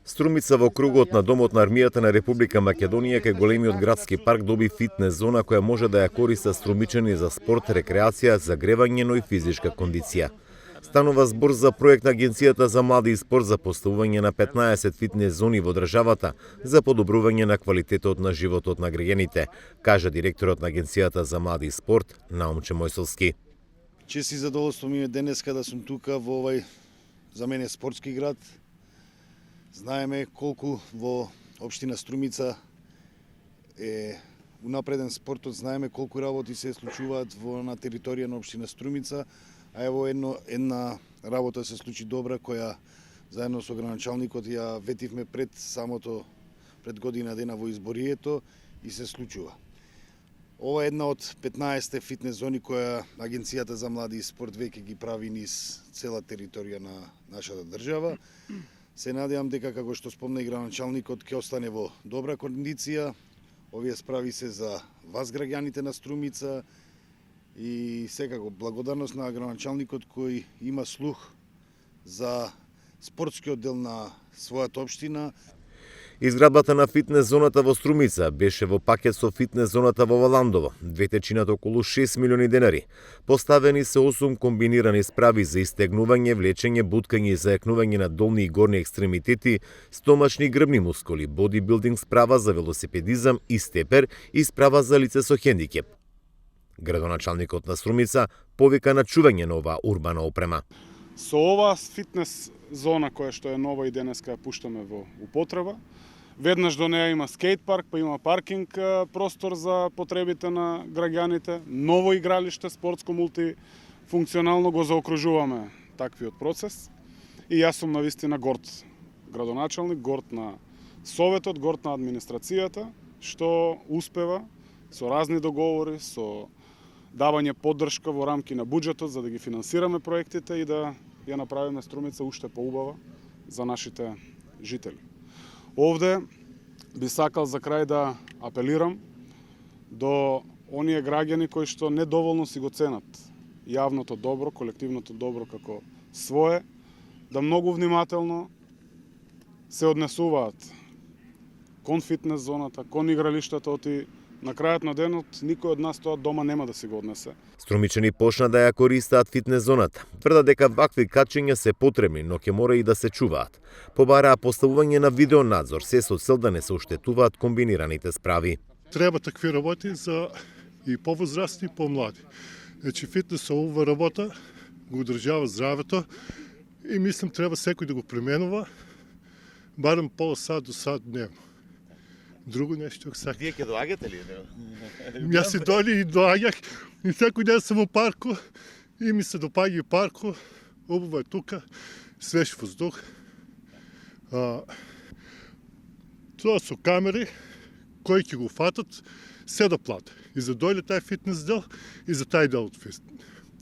Струмица во кругот на Домот на армијата на Република Македонија кај големиот градски парк доби фитнес зона која може да ја користа струмичани за спорт, рекреација, загревање, но и физичка кондиција. Станува збор за проект на Агенцијата за млади и спорт за поставување на 15 фитнес зони во државата за подобрување на квалитетот на животот на граѓаните, кажа директорот на Агенцијата за млади и спорт Наумче Мојсовски. Чест и задоволство ми е денеска да сум тука во овај за мене спортски град. Знаеме колку во општина Струмица е унапреден спортот, знаеме колку работи се случуваат на територија на општина Струмица, а ево една работа се случи добра која заедно со градоначалникот ја ветивме пред година дена во изборието и се случува. Ова е една од 15 фитнес зони која Агенцијата за млади и спорт веќе ги прави низ цела територија на нашата држава. Се надевам дека, како што спомна и градоначалникот, ќе остане во добра кондиција. Овие справи се за вас, граѓаните на Струмица, и секако благодарност на градоначалникот кој има слух за спортскиот дел на својата општина. Изградбата на фитнес зоната во Струмица беше во пакет со фитнес зоната во Валандово. Двете чинат околу 6 милиони денари. Поставени се 8 комбинирани справи за истегнување, влечење, буткање и зајакнување на долни и горни екстремитети, стомачни и грбни мускули, бодибилдинг справа за велосипедизам и степер и справа за лице со хендикеп. Градоначалникот на Струмица повика на чување на оваа урбана опрема. Со ова фитнес зона која што е нова и денеска ја пуштаме во употреба, веднаш до неа има скейт парк, па има паркинг простор за потребите на граѓаните, ново игралиште, спортско мултифункционално го заокружуваме таквиот процес. И јас сум навистина горд градоначалник, горд на советот, горд на администрацијата, што успева со разни договори, со давање поддршка во рамки на буџетот за да ги финансираме проектите и да ја направиме Струмица уште поубава за нашите жители. Овде би сакал за крај да апелирам до оние граѓани кои што недоволно си го ценат јавното добро, колективното добро како свое, да многу внимателно се однесуваат кон фитнес зоната, кон игралиштата, оти на крајот на денот никој од нас тоа дома нема да си го однесе. Струмичани почна да ја користаат фитнес зоната. Тврда дека вакви качења се потребни, но ќе мора и да се чуваат. Побараа поставување на видеонадзор, се со цел да не се оштетуваат комбинираните справи. Треба такви работи за и повозрастни и помлади. Значи фитнес ова работа го одржава здравето и мислам треба секој да го применува барем пола сат до сат дневно. Друго нешто сакам. Вие ќе доаѓате ли? Јас се доли и доаѓах и секој ден сум во парку и ми се допаѓа и парку. Убаво е тука, свеж воздух. Тоа со камери кои ќе го фатат се да плата. И за дојде тај фитнес дел и за тај дел од фитнес.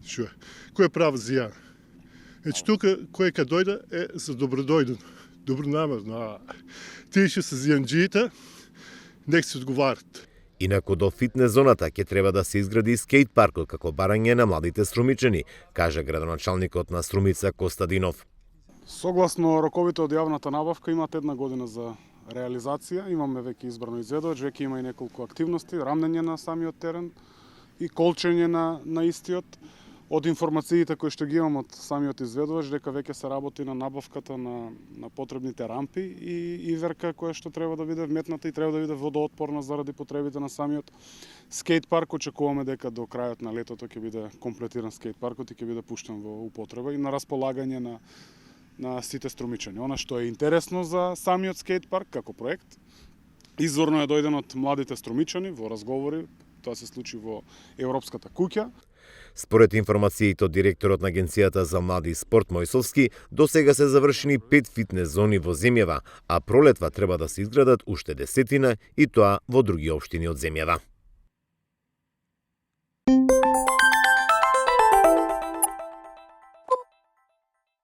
Шо е? Кој е право за ја? Значи тука кој ка дојде е за добродојдено, добронамерно. А тие што се зијанџиите, нек се одговарат. Инаку до фитнес зоната ќе треба да се изгради скейт паркот како барање на младите струмичани, кажа градоначалникот на Струмица Костадинов. Согласно роковите од јавната набавка имате една година за реализација. Имаме веќе избрано изведувач, веќе има и неколку активности, рамнење на самиот терен и колчење на истиот. Од информациите кои што ги имам од самиот изведувач, дека веќе се работи на набавката на потребните рампи и иверка која што треба да биде вметната и треба да биде водоотпорна заради потребите на самиот скейт парк. Очекуваме дека до крајот на летото ќе биде комплетиран скейт паркот и ќе биде пуштен во употреба и на располагање на сите струмичани. Она што е интересно за самиот скейт парк како проект, изворно е дојден од младите струмичани во разговори, тоа се случи во Европската куќа. Според информациите од директорот на Агенцијата за млади и спорт Мојсовски, до сега се завршени 5 фитнес зони во земјава, а пролетва треба да се изградат уште 10 и тоа во други општини од земјава.